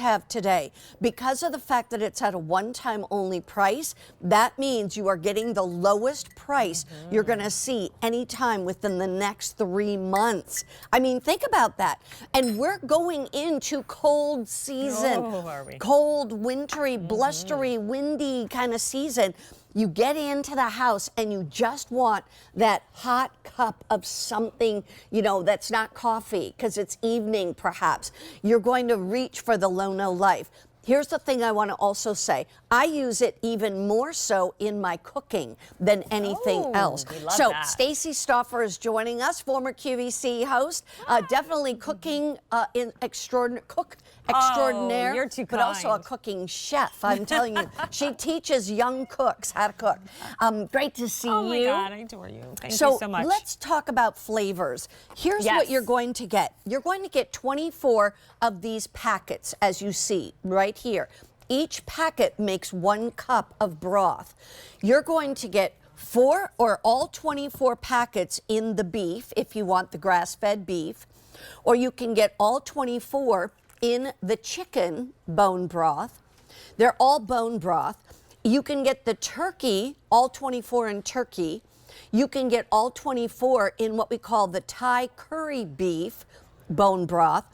have today. Because of the fact that it's at a one-time only price, that means you are getting the lowest price you're going to see anytime within the next 3 months. I mean, think about that. And we're going into cold season. Oh, are we? Cold, wintry, blustery, windy kind of season. You get into the house and you just want that hot cup of something, you know, that's not coffee because it's evening perhaps. You're going to reach for the LonoLife. Here's the thing I want to also say. I use it even more so in my cooking than anything else. So Stacey Stauffer is joining us, former QVC host, definitely cooking extraordinaire, you're too but also a cooking chef. I'm telling you, she teaches young cooks how to cook. Great to see you. Oh my God, I adore you. Thank you so much. Let's talk about flavors. Here's what you're going to get. You're going to get 24 of these packets, as you see right here. Each packet makes 1 cup of broth. You're going to get 4 or all 24 packets in the beef if you want the grass-fed beef, or you can get all 24 in the chicken bone broth. They're all bone broth. You can get the turkey, all 24 in turkey. You can get all 24 in what we call the Thai curry beef bone broth.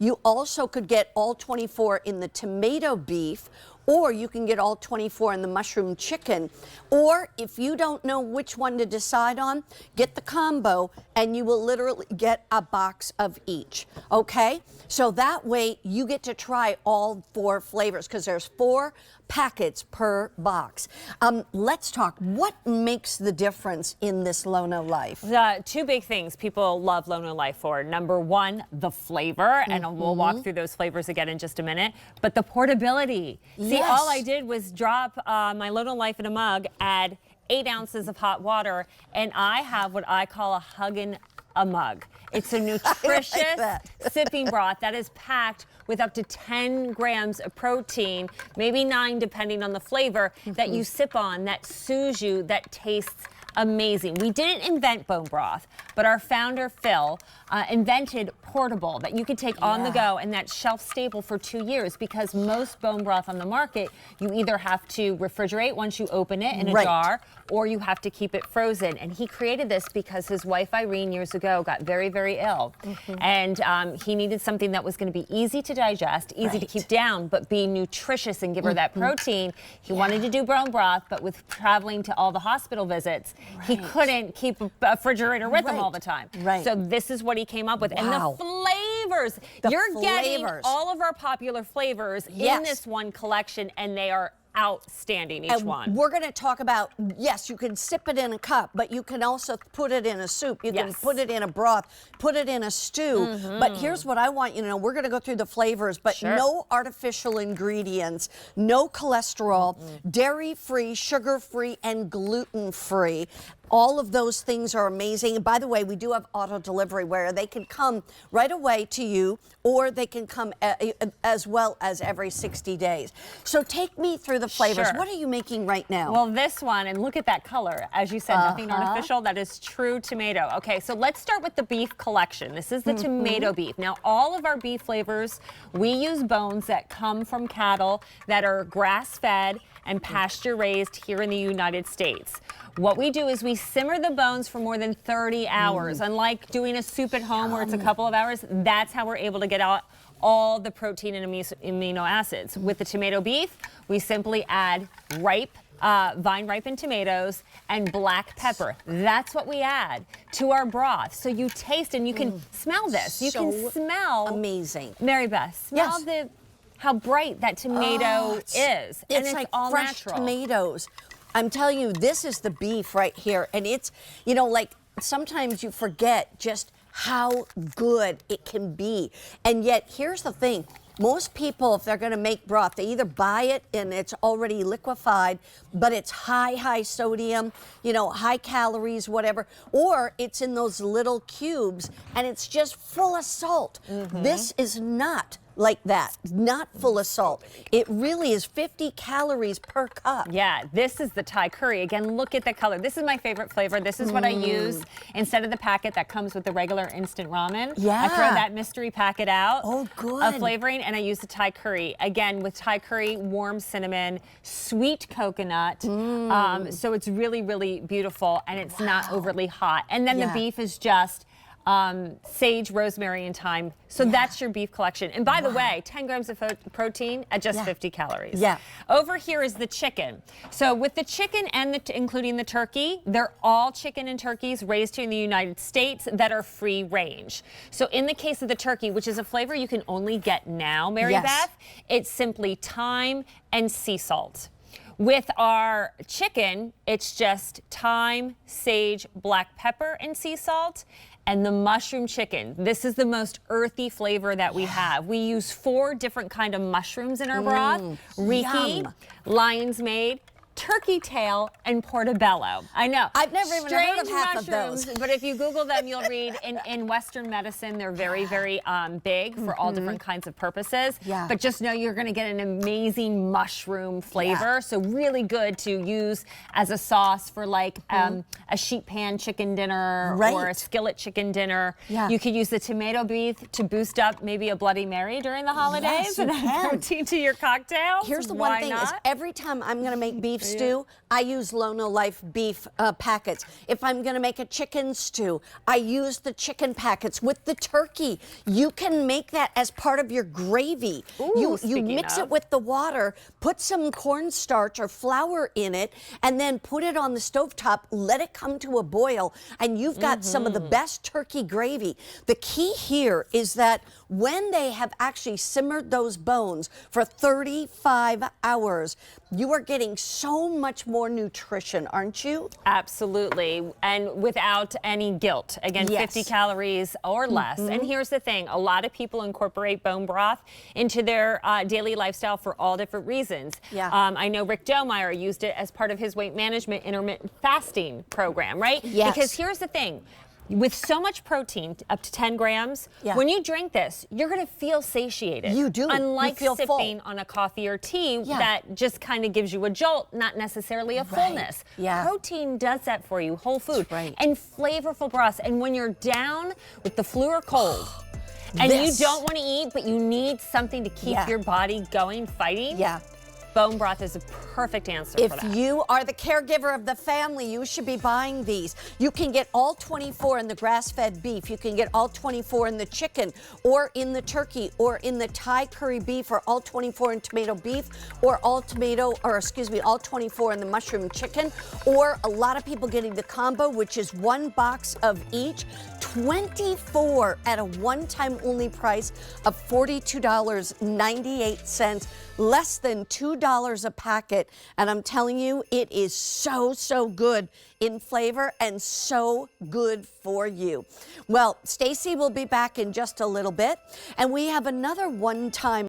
You also could get all 24 in the tomato beef, or you can get all 24 in the mushroom chicken. Or if you don't know which one to decide on, get the combo and you will literally get a box of each, okay? So that way you get to try all 4 flavors because there's 4 packets per box. Let's talk, what makes the difference in this LonoLife? The 2 big things people love LonoLife for. Number 1, the flavor, and we'll walk through those flavors again in just a minute, but the portability. See, all I did was drop my LonoLife in a mug, add 8 ounces of hot water, and I have what I call a huggin' a mug. It's a nutritious sipping broth that is packed with up to 10 grams of protein, maybe 9 depending on the flavor, that you sip on, that soothes you, that tastes amazing. We didn't invent bone broth, but our founder, Phil, invented portable that you could take on the go, and that's shelf stable for 2 years, because most bone broth on the market, you either have to refrigerate once you open it in a jar, or you have to keep it frozen. And he created this because his wife, Irene, years ago got very, very ill. And he needed something that was going to be easy to digest, easy to keep down, but be nutritious and give her that protein. He wanted to do bone broth, but with traveling to all the hospital visits, he couldn't keep a refrigerator with him all the time. So this is what he came up with. And the flavors, you're getting all of our popular flavors in this one collection, and they are outstanding, each one. We're going to talk about, yes, you can sip it in a cup, but you can also put it in a soup. You can put it in a broth, put it in a stew. But here's what I want you to know. We're going to go through the flavors, but no artificial ingredients, no cholesterol, dairy-free, sugar-free, and gluten-free. All of those things are amazing. And by the way, we do have auto delivery where they can come right away to you, or they can come as well as every 60 days. So take me through the flavors. What are you making right now? Well, this one, and look at that color. As you said, nothing artificial. That is true tomato. Okay, so let's start with the beef collection. This is the tomato beef. Now, all of our beef flavors, we use bones that come from cattle that are grass-fed and pasture-raised here in the United States. What we do is we simmer the bones for more than 30 hours. Unlike doing a soup at home where it's a couple of hours, that's how we're able to get out all the protein and amino acids. With the tomato beef, we simply add vine-ripened tomatoes and black pepper. That's what we add to our broth. So you taste and you can smell this. You can smell. Amazing. Mary Beth, smell how bright that tomato is. And it's like all fresh natural. tomatoes. I'm telling you, this is the beef right here. And it's, you know, like sometimes you forget just how good it can be. And yet, here's the thing. Most people, if they're going to make broth, they either buy it and it's already liquefied, but it's high sodium, you know, high calories, whatever, or it's in those little cubes and it's just full of salt. This is not like that, not full of salt. It really is 50 calories per cup. Yeah, this is the Thai curry. Again, look at the color. This is my favorite flavor. This is what I use instead of the packet that comes with the regular instant ramen. Yeah. I throw that mystery packet out good. of flavoring, and I use the Thai curry. Again, with Thai curry, warm cinnamon, sweet coconut. So it's really, really beautiful, and it's not overly hot. And then the beef is just sage, rosemary, and thyme. So that's your beef collection. And by the way, 10 grams of protein at just 50 calories. Yeah. Over here is the chicken. So with the chicken and including the turkey, they're all chicken and turkeys raised here in the United States that are free range. So in the case of the turkey, which is a flavor you can only get now, Mary Beth, it's simply thyme and sea salt. With our chicken, it's just thyme, sage, black pepper, and sea salt. And the mushroom chicken, this is the most earthy flavor that we have. We use 4 different kind of mushrooms in our broth. Riki, lion's mane, turkey tail, and portobello. I know. I've never even heard of half of those. But if you Google them, you'll read in Western medicine, they're very, very big for all different kinds of purposes. Yeah. But just know you're going to get an amazing mushroom flavor. So really good to use as a sauce for like a sheet pan chicken dinner or a skillet chicken dinner. Yeah. You could use the tomato beef to boost up maybe a Bloody Mary during the holidays and add protein to your cocktail. Here's the one thing is every time I'm going to make beef stew, I use LonoLife beef packets. If I'm going to make a chicken stew, I use the chicken packets. With the turkey, you can make that as part of your gravy. Ooh, you mix it with the water, put some cornstarch or flour in it, and then put it on the stovetop, let it come to a boil, and you've got some of the best turkey gravy. The key here is that when they have actually simmered those bones for 35 hours, you are getting so much more nutrition, aren't you? Absolutely, and without any guilt. Again, 50 calories or less. And here's the thing, a lot of people incorporate bone broth into their daily lifestyle for all different reasons. Yeah. I know Rick Domeyer used it as part of his weight management intermittent fasting program, right? Yes. Because here's the thing, with so much protein, up to 10 grams, when you drink this, you're going to feel satiated. You do. Unlike you feel sipping on a coffee or tea that just kind of gives you a jolt, not necessarily a fullness. Yeah. Protein does that for you, whole food. Right. And flavorful broths. And when you're down with the flu or cold, and you don't want to eat, but you need something to keep your body going, fighting, bone broth is a perfect answer for that. If you are the caregiver of the family, you should be buying these. You can get all 24 in the grass-fed beef. You can get all 24 in the chicken or in the turkey or in the Thai curry beef or all 24 in tomato beef or all 24 in the mushroom chicken, or a lot of people getting the combo, which is 1 box of each. 24 at a one-time only price of $42.98, less than $2 a packet. And I'm telling you, it is so, so good in flavor and so good for you. Well, Stacy will be back in just a little bit, and we have another one-time